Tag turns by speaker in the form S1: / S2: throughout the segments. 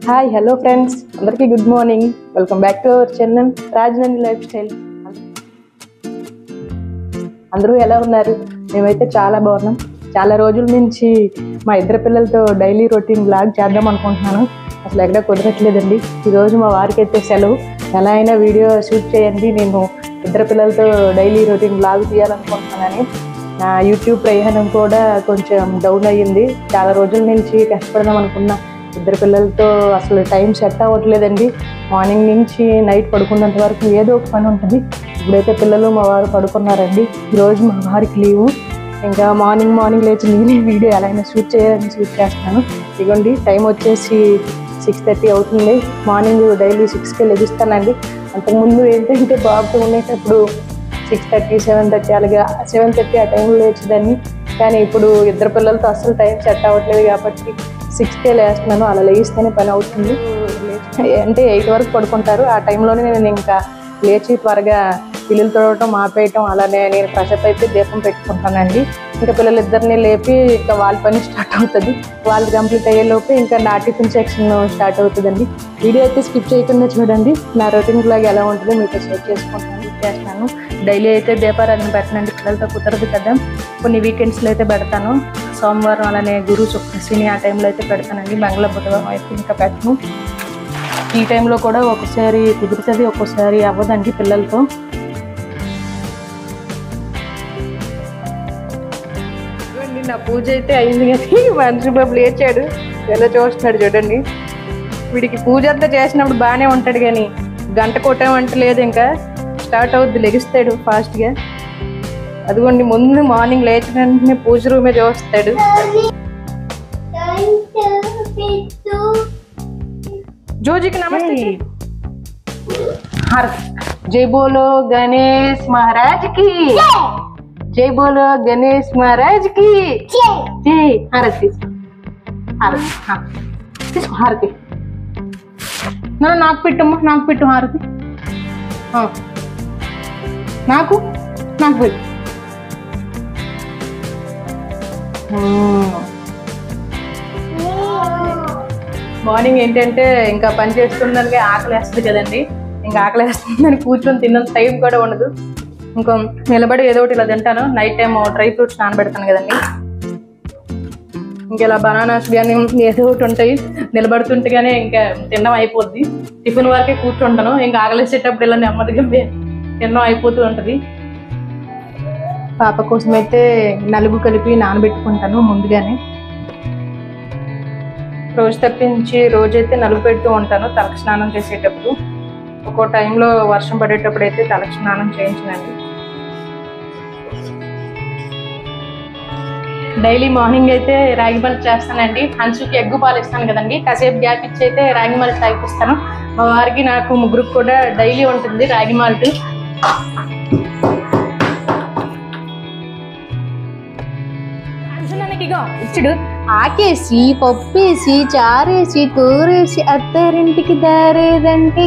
S1: Hi hello friends, అందరికీ good morning. Welcome back to our channel Rajanandi lifestyle. అందరూ ఎలా ఉన్నారు? మేమైతే చాలా బాగున్నాం. చాలా రోజుల నుంచి మా ఇద్దరు పిల్లలతో డైలీ రొటీన్ బ్లాగ్ చేద్దాం అనుకుంటున్నాను. అసలు ఎక్కడ కుదరట్లేదండి. ఈరోజు మా వారికి అయితే సెలవు. ఎలా అయినా వీడియో షూట్ చేయండి, నేను ఇద్దరు పిల్లలతో డైలీ రొటీన్ బ్లాగ్ తీయాలనుకుంటున్నానని. నా యూట్యూబ్ ప్రయాణం కూడా కొంచెం డౌన్ అయ్యింది. చాలా రోజుల నుంచి కష్టపడదాం అనుకున్నా. ఇద్దరు పిల్లలతో అసలు టైం సెట్ అవ్వట్లేదండి. మార్నింగ్ నుంచి నైట్ పడుకున్నంత వరకు ఏదో ఒక పని ఉంటుంది. ఇప్పుడైతే పిల్లలు మా వారు పడుకున్నారండి. ఈరోజు మా వారికి లీవు. ఇంకా మార్నింగ్ లేచి నేనే వీడియో ఎలా అయినా షూట్ చేయాలని షూట్ చేస్తాను. ఇదిగోండి టైం వచ్చేసి 6:30 అవుతుంది. మార్నింగ్ డైలీ 6కే లెగిస్తానండి. అంతకుముందు ఏంటంటే బాబుతో ఉండేటప్పుడు 6:30, 7:30 అలాగా 7:30 ఆ టైంలో లేచేదాన్ని. కానీ ఇప్పుడు ఇద్దరు పిల్లలతో అసలు టైం సెట్ అవ్వట్లేదు కాబట్టి 6కే లేస్తున్నాను. అలా లేస్తేనే పని అవుతుంది. అంటే 8 వరకు పడుకుంటారు. ఆ టైంలోనే నేను ఇంకా లేచి త్వరగా పిల్లలు తోడటం ఆపేయటం, అలానే నేను ఫ్రెషప్ అయిపోయి దీపం పెట్టుకుంటానండి. ఇంకా పిల్లలిద్దరిని లేపి ఇంకా వాళ్ళ పని స్టార్ట్ అవుతుంది. వాళ్ళు కంప్లీట్ అయ్యేలోపు ఇంకా నా టిఫిన్ సెక్షన్ స్టార్ట్ అవుతుందండి. వీడియో అయితే స్కిప్ చేయకుండా చూడండి. నా రొటీన్ బ్లాగ్ ఎలా ఉంటుందో మీతో షేర్ చేస్తాను. డైలీ అయితే దీపారాధన పెట్టనండి, పిల్లలతో కుదరదు కదా. కొన్ని వీకెండ్స్లో అయితే పెడతాను. సోమవారం అలానే గురు శుక్ర శని ఆ టైంలో అయితే పెడతానండి. మంగళ బుధవారం అయితే ఇంకా పెట్టను. ఈ టైంలో కూడా ఒక్కోసారి కుదురుతుంది, ఒక్కోసారి అవ్వదండి పిల్లలతో. నా పూజ అయితే అయింది కానీ మనిషి బాబు లేచాడు, ఎలా చూస్తున్నాడు చూడండి. వీడికి పూజ అంతా చేసినప్పుడు బాగానే ఉంటాడు కానీ గంట కొట్టామంటే లేదు, ఇంకా స్టార్ట్ అవుద్ది, లెగిస్తాడు ఫాస్ట్గా. అదిగోండి ముందు మార్నింగ్ లేచిన వెంటనే పూజ రూమే చూస్తాడు. జోజికి నమస్తే. జై బోలో గణేష్ మహారాజ్ కి, జై బోలో గణేష్ మహారాజ్ కి జై. హారతి తీసుకో, తీసుకో హారతి. నాకు పెట్టమ్మా, నాకు పెట్టు హారతి. నాకు పెట్టు. మార్నింగ్ ఏంటంటే ఇంకా పని చేస్తుందని ఆకలి వేస్తుంది కదండి. ఇంకా ఆకలి వేస్తుందని కూర్చొని తిన్నంత టైం కూడా ఉండదు. ఇంకో నిలబడి ఏదో ఒకటి ఇలా తింటాను. నైట్ టైం డ్రై ఫ్రూట్స్ నానబెడతాను కదండి. ఇంకా ఇలా బనానాస్ కానీ ఏదో ఒకటి ఉంటాయి. నిలబడుతుంటేగానే ఇంకా తినడం అయిపోద్ది. టిఫిన్ వరకే కూర్చుంటాను. ఇంకా ఆకలిసేటప్పుడు ఇలా నెమ్మదిగా తినడం అయిపోతూ ఉంటుంది. పాప కోసం అయితే నలుగు కలిపి నానబెట్టుకుంటాను ముందుగానే. రోజు తప్పించి రోజైతే నలుగు పెడుతూ ఉంటాను తలకు స్నానం చేసేటప్పుడు. ఒక్కో టైంలో వర్షం పడేటప్పుడు అయితే తలకు స్నానం చేయించనండి. డైలీ మార్నింగ్ అయితే రాగి మల్ట్ చేస్తానండి. హన్సుకి ఎగ్గు పాలు ఇస్తాను కదండి, కాసేపు గ్యాప్ ఇచ్చి అయితే రాగి మల్ట్ తాగిపిస్తాను. మా వారికి నాకు ముగ్గురికి కూడా డైలీ ఉంటుంది రాగి మాల్ట్. ఇచ్చుడు ఆకేసి పప్పేసి చారేసి కూరేసి అత్తారింటికి దారేదంటే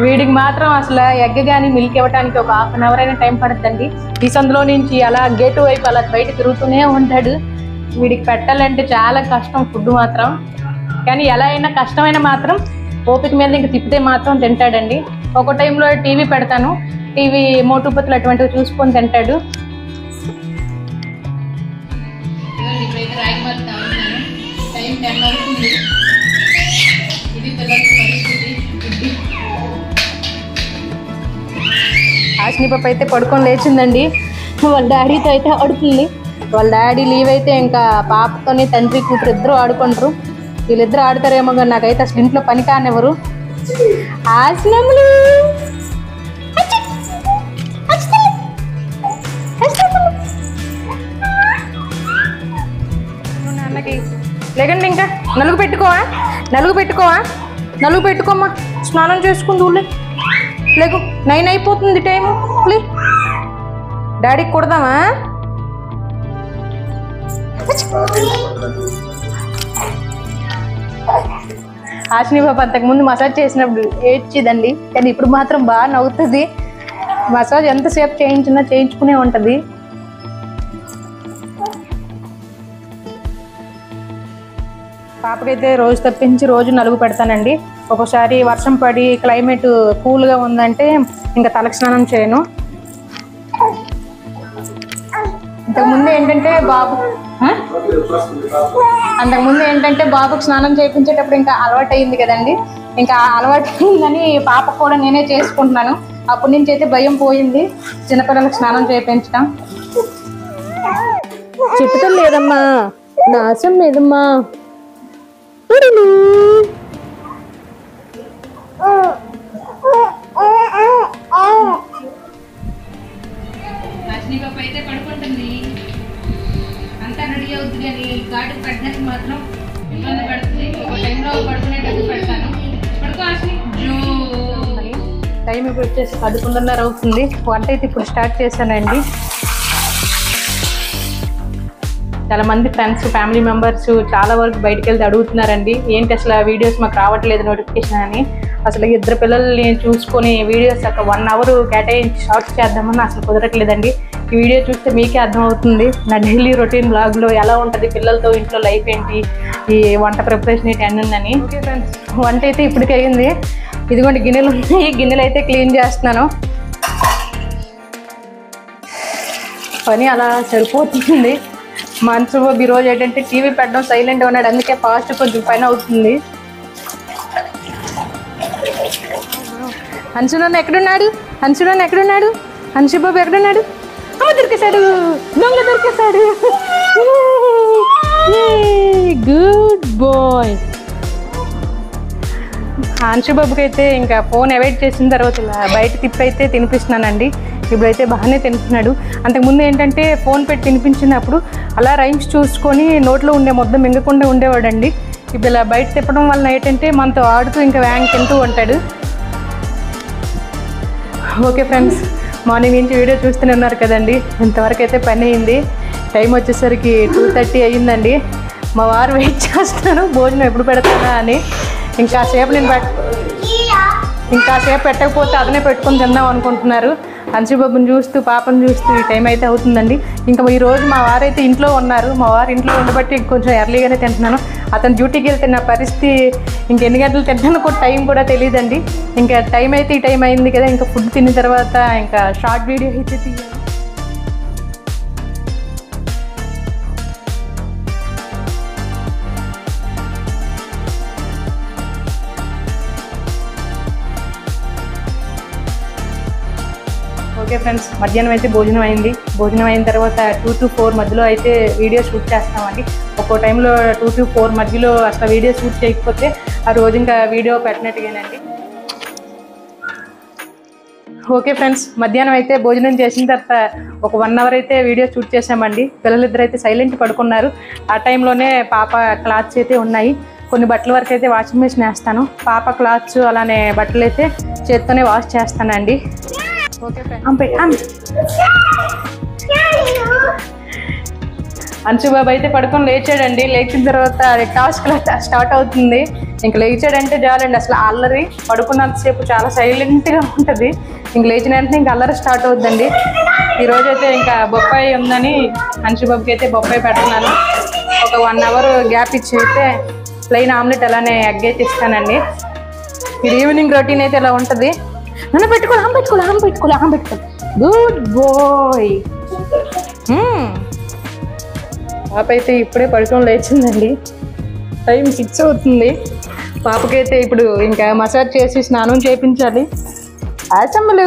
S1: వీడికి మాత్రం అసలు ఎగ్ కానీ మిల్క్ ఇవ్వడానికి ఒక 1/2 అవర్ అయినా టైం పడుతుందండి. ఈ సందులో నుంచి అలా గేటు వైపు అలా బయట తిరుగుతూనే ఉంటాడు. వీడికి పెట్టాలంటే చాలా కష్టం ఫుడ్ మాత్రం. కానీ ఎలా అయినా కష్టమైన మాత్రం ఓపిక మీద ఇంక తిప్పితే మాత్రం తింటాడండి. ఒక టైంలో టీవీ పెడతాను, టీవీ మోటుపతులు అటువంటివి చూసుకొని తింటాడు. ఆశ్ని పాప అయితే పడుకొని లేచిందండి. వాళ్ళ డాడీతో అయితే ఆడుతుంది. వాళ్ళ డాడీ లీవ్ అయితే ఇంకా పాపతోని తండ్రి కూతురు ఇద్దరు ఆడుకుంటారు. వీళ్ళిద్దరు ఆడతారేమో కానీ నాకైతే అసలు ఇంట్లో పని కానివ్వరు. ఆశ్నములు నాన్నకి లేకండి. ఇంకా నలుగు పెట్టుకోమా, స్నానం చేసుకుంది ఊళ్ళే. లేకు 9 అయిపోతుంది టైము. ప్లీ డాడీకి కొడదామా? ఆశ్ని బాబు అంతకుముందు మసాజ్ చేసినప్పుడు ఏడ్చిదండి, కానీ ఇప్పుడు మాత్రం బాగా నవ్వుతుంది. మసాజ్ ఎంతసేపు చేయించుకునే ఉంటుంది. పాపకైతే రోజు తప్పించి రోజు నలుగు పెడతానండి. ఒక్కోసారి వర్షం పడి క్లైమేట్ కూల్గా ఉందంటే ఇంకా తలకు స్నానం చేయను. అంతకుముందు ఏంటంటే బాబుకు స్నానం చేయించేటప్పుడు ఇంకా అలవాటు అయింది కదండి. ఇంకా అలవాటు అయిందని పాపకు కూడా నేనే చేసుకుంటున్నాను. అప్పటి నుంచి అయితే భయం పోయింది చిన్నపిల్లలకు స్నానం చేయించడం. చెట్టుతో లేదమ్మా, నాశం లేదమ్మా. అయితే పడుకుంటుంది, అంతా రెడీ అవుతుంది అని గాడికి పెట్టడానికి మాత్రం ఇబ్బంది పడుతుంది. ఒక టైంలో పడుకునేటప్పుడు పెడతాను. టైం ఇప్పుడు వచ్చేసి 11:30 అవుతుంది. వంట అయితే ఇప్పుడు స్టార్ట్ చేశానండి. చాలా మంది ఫ్రెండ్స్, ఫ్యామిలీ మెంబర్స్ చాలా వరకు బయటకు వెళ్తే అడుగుతున్నారండి, ఏంటి అసలు వీడియోస్ మాకు రావట్లేదు నోటిఫికేషన్ అని. అసలు ఇద్దరు పిల్లల్ని చూసుకొని వీడియోస్ ఒక 1 అవర్ కేటాయించి షార్ట్స్ చేద్దామని అసలు కుదరట్లేదండి. ఈ వీడియో చూస్తే మీకే అర్థమవుతుంది నా డైలీ రొటీన్ బ్లాగ్లో ఎలా ఉంటుంది, పిల్లలతో ఇంట్లో లైఫ్ ఏంటి, ఈ వంట ప్రిపరేషన్ ఏంటి అన్నీ. ఓకే ఫ్రెండ్స్, వంట అయితే ఇప్పటికే అయింది. ఇదిగోండి గిన్నెలు ఉన్నాయి, గిన్నెలు అయితే క్లీన్ చేస్తున్నాను. పని అలా సరిపోతుంది. మనసు ఈరోజు ఏంటంటే టీవీ పెట్టడం సైలెంట్గా ఉన్నాడు, అందుకే ఫాస్ట్ కొంచెం పని అవుతుంది. హన్సులోనే ఎక్కడున్నాడు, హన్షుబాబు ఎక్కడున్నాడు? దొరికేశాడు, దొంగ దొరికేశాడు. Good bye. హన్షుబాబుకి అయితే ఇంకా ఫోన్ అవాయిడ్ చేసిన తర్వాత ఇలా బయట తిప్పి అయితే తినిపిస్తున్నానండి. ఇప్పుడైతే బాగానే తింటున్నాడు. అంతకుముందు ఏంటంటే ఫోన్ పెట్టి తినిపించినప్పుడు అలా రైమ్స్ చూసుకొని నోట్లో ఉండే ముద్ద మింగకుండా ఉండేవాడండి. ఇప్పుడు ఇలా బయట తిప్పడం వలన ఏంటంటే మనతో ఆడుతూ ఇంకా వ్యాంగ్ తింటూ ఉంటాడు. ఓకే ఫ్రెండ్స్, మార్నింగ్ నుంచి వీడియో చూస్తూనే ఉన్నారు కదండి. ఇంతవరకు అయితే పని అయింది. టైం వచ్చేసరికి 2:30 అయ్యిందండి. మా వారు వెయిట్ చేస్తున్నారు భోజనం ఎప్పుడు పెడతానా అని. ఇంకాసేపు పెట్టకపోతే అదనే పెట్టుకొని తిందాం అనుకుంటున్నారు. హన్షుబాబుని చూస్తూ పాపను చూస్తూ ఈ టైం అయితే అవుతుందండి. ఇంకా ఈరోజు మా వారైతే ఇంట్లో ఉన్నారు. మా వారు ఇంట్లో ఉండబట్టి కొంచెం ఎర్లీగానే తింటున్నాను. అతను డ్యూటీకి వెళ్తే నా పరిస్థితి ఇంకెన్ని గంటలు తింటాను కూడా టైం కూడా తెలియదండి. ఇంకా టైం అయితే ఈ టైం అయింది కదా, ఇంకా ఫుడ్ తిన్న తర్వాత ఇంకా షార్ట్ వీడియో అయితే తీయాలి. ఓకే ఫ్రెండ్స్, మధ్యాహ్నం అయితే భోజనం అయింది. భోజనం అయిన తర్వాత 2 to 4 మధ్యలో అయితే వీడియో షూట్ చేస్తామండి. ఒక్కో టైంలో 2 to 4 మధ్యలో అసలు వీడియో షూట్ చేయకపోతే ఆ రోజు ఇంకా వీడియో పెట్టినట్టుగానండి. ఓకే ఫ్రెండ్స్, మధ్యాహ్నం అయితే భోజనం చేసిన తర్వాత ఒక 1 అవర్ అయితే వీడియో షూట్ చేసామండి. పిల్లలిద్దరు అయితే సైలెంట్ పడుకున్నారు. ఆ టైంలోనే పాప క్లాత్స్ అయితే ఉన్నాయి. కొన్ని బట్టల వరకు అయితే వాషింగ్ మెషిన్ వేస్తాను. పాప క్లాత్స్ అలానే బట్టలు అయితే చేత్తోనే వాష్ చేస్తానండి. ఓకే ఫ్రెండ్స్, హన్షుబాబు అయితే పడుకొని లేచాడండి. లేచిన తర్వాత టాస్క్ స్టార్ట్ అవుతుంది. ఇంక లేచాడంటే చాలండి, అసలు అల్లరి. పడుకున్నంతసేపు చాలా సైలెంట్గా ఉంటుంది. ఇంక లేచిన వెంటనే ఇంక అల్లరి స్టార్ట్ అవుతుందండి. ఈరోజైతే ఇంకా బొప్పాయి ఉందని హన్షుబాబుకి అయితే బొప్పాయి పెడుతున్నాను. ఒక 1 అవర్ గ్యాప్ ఇచ్చి అయితే ప్లెయిన్ ఆమ్లెట్ అలానే ఎగ్ అయితే ఇస్తానండి. ఇది ఈవినింగ్ రొటీన్ అయితే ఇలా ఉంటుంది. నన్ను పెట్టుకోవాలి. Good boy. పాప అయితే ఇప్పుడే పడుకొని లేచిందండి. టైం 6 అవుతుంది. పాపకైతే ఇప్పుడు ఇంకా మసాజ్ చేసి స్నానం చేయించాలి. ఆచమ్మలు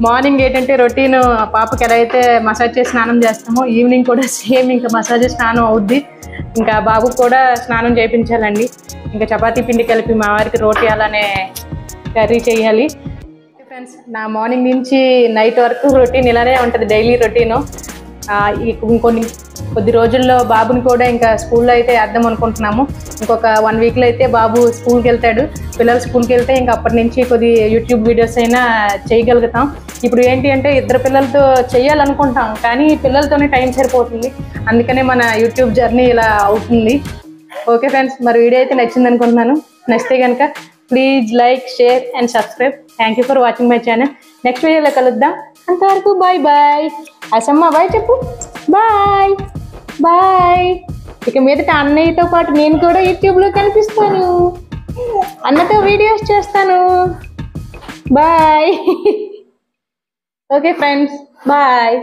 S1: మార్నింగ్ ఏంటంటే రొటీన్ పాపకి ఎలా అయితే మసాజ్ చేసి స్నానం చేస్తామో ఈవినింగ్ కూడా సేమ్ ఇంకా మసాజ్ స్నానం అవుద్ది. ఇంకా బాబుకు కూడా స్నానం చేయించాలండి. ఇంకా చపాతీ పిండి కలిపి మా వారికి రోటీ అలానే కర్రీ చేయాలి. ఫ్రెండ్స్, నా మార్నింగ్ నుంచి నైట్ వరకు రొటీన్ ఇలానే ఉంటుంది, డైలీ రొటీను. కొద్ది రోజుల్లో బాబుని కూడా ఇంకా స్కూల్లో అయితే వేద్దాం అనుకుంటున్నాము. ఇంకొక 1 వీక్లో అయితే బాబు స్కూల్కి వెళ్తాడు. పిల్లలు స్కూల్కి వెళ్తే ఇంకా అప్పటి నుంచి కొద్ది యూట్యూబ్ వీడియోస్ అయినా చేయగలుగుతాం. ఇప్పుడు ఏంటి అంటే 2 పిల్లలతో చేయాలనుకుంటాం, కానీ పిల్లలతోనే టైం సరిపోతుంది. అందుకనే మన యూట్యూబ్ జర్నీ ఇలా అవుతుంది. ఓకే ఫ్రెండ్స్, మరి వీడియో అయితే నచ్చింది అనుకుంటున్నాను. నచ్చితే కనుక please like, share and subscribe. Thank you for watching my channel. Next వీడియోలో కలుద్దాం. అంతవరకు బాయ్ బాయ్. అసమ్మ బాయ్ చెప్పు. Bye bye. ఇక మీదట అన్నయ్యతో పాటు నేను కూడా యూట్యూబ్లో కనిపిస్తాను, అన్నతో వీడియోస్ చేస్తాను. బాయ్. Okay friends, bye.